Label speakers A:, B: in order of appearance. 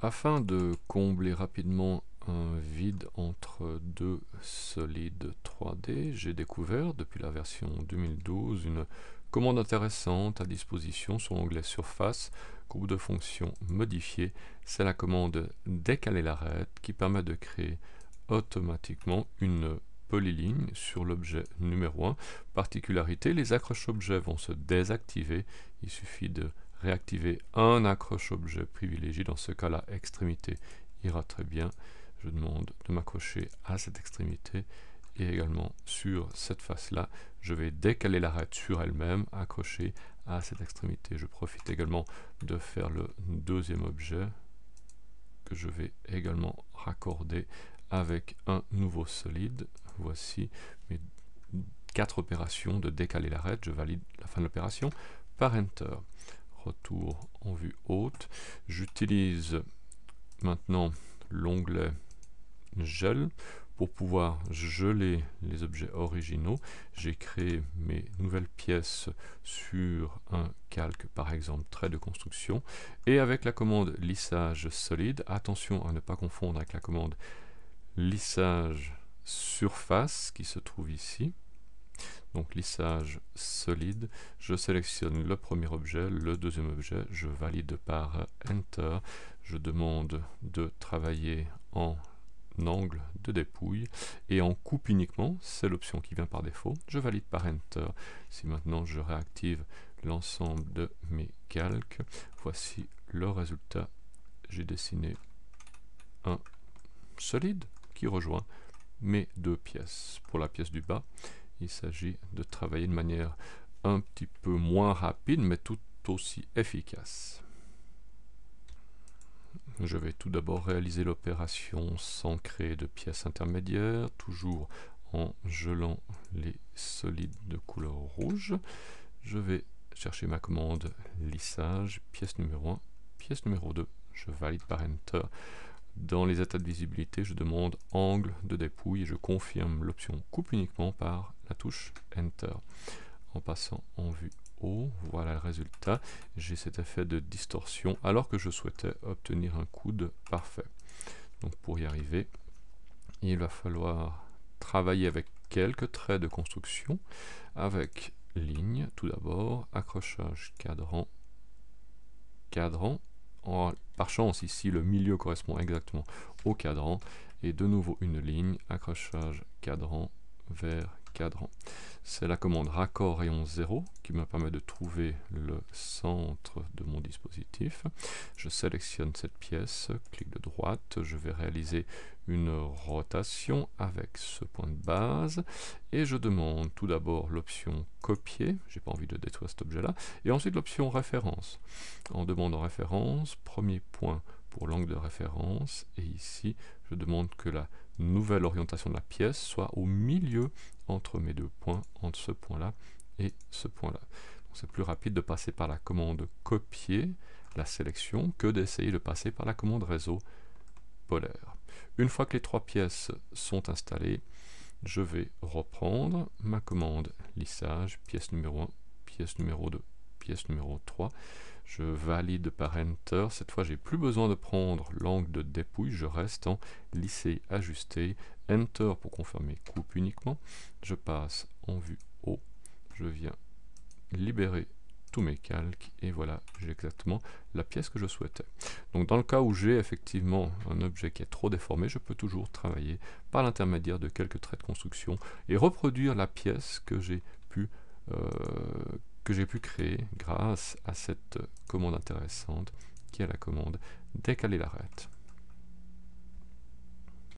A: Afin de combler rapidement un vide entre deux solides 3D, j'ai découvert depuis la version 2012 une commande intéressante à disposition sur l'onglet Surface, groupe de fonctions modifié. C'est la commande décaler l'arête qui permet de créer automatiquement une polyligne sur l'objet numéro 1. Particularité, les accroches-objets vont se désactiver. Il suffit de réactiver un accroche-objet privilégié. Dans ce cas, la extrémité ira très bien. Je demande de m'accrocher à cette extrémité et également sur cette face-là. Je vais décaler l'arête sur elle-même, accrocher à cette extrémité. Je profite également de faire le deuxième objet que je vais également raccorder avec un nouveau solide. Voici mes 4 opérations de décaler l'arête. Je valide la fin de l'opération par Enter. Retour en vue haute. J'utilise maintenant l'onglet Gel pour pouvoir geler les objets originaux. J'ai créé mes nouvelles pièces sur un calque, par exemple trait de construction, et avec la commande lissage solide, attention à ne pas confondre avec la commande lissage surface qui se trouve ici. Donc lissage solide, je sélectionne le premier objet, le deuxième objet, je valide par Enter, je demande de travailler en angle de dépouille et en coupe uniquement, c'est l'option qui vient par défaut, je valide par Enter. Si maintenant je réactive l'ensemble de mes calques, voici le résultat. J'ai dessiné un solide qui rejoint mes deux pièces. Pour la pièce du bas, il s'agit de travailler de manière un petit peu moins rapide, mais tout aussi efficace. Je vais tout d'abord réaliser l'opération sans créer de pièces intermédiaires, toujours en gelant les solides de couleur rouge. Je vais chercher ma commande lissage, pièce numéro 1, pièce numéro 2. Je valide par Enter. Dans les états de visibilité, je demande angle de dépouille et je confirme l'option coupe uniquement par la touche Enter. En passant en vue haut, voilà le résultat. J'ai cet effet de distorsion alors que je souhaitais obtenir un coude parfait. Donc pour y arriver, il va falloir travailler avec quelques traits de construction, avec ligne tout d'abord, accrochage cadran, cadran. Par chance ici le milieu correspond exactement au cadran et de nouveau une ligne, accrochage cadran vers cadran. C'est la commande raccord rayon 0 qui me permet de trouver le centre de mon dispositif. Je sélectionne cette pièce, clic de droite, je vais réaliser une rotation avec ce point de base et je demande tout d'abord l'option copier, j'ai pas envie de détruire cet objet là, et ensuite l'option référence. En demandant référence, premier point pour l'angle de référence, et ici je demande que la nouvelle orientation de la pièce soit au milieu entre mes deux points, entre ce point-là et ce point-là. C'est plus rapide de passer par la commande copier la sélection que d'essayer de passer par la commande réseau polaire. Une fois que les trois pièces sont installées, je vais reprendre ma commande lissage, pièce numéro 1, pièce numéro 2, pièce numéro 3. Je valide par Enter. Cette fois, j'ai plus besoin de prendre l'angle de dépouille. Je reste en lisser, ajuster. Enter pour confirmer coupe uniquement. Je passe en vue haut. Je viens libérer tous mes calques et voilà, j'ai exactement la pièce que je souhaitais. Donc dans le cas où j'ai effectivement un objet qui est trop déformé, je peux toujours travailler par l'intermédiaire de quelques traits de construction et reproduire la pièce que j'ai pu créer grâce à cette commande intéressante qui est la commande décaler l'arête.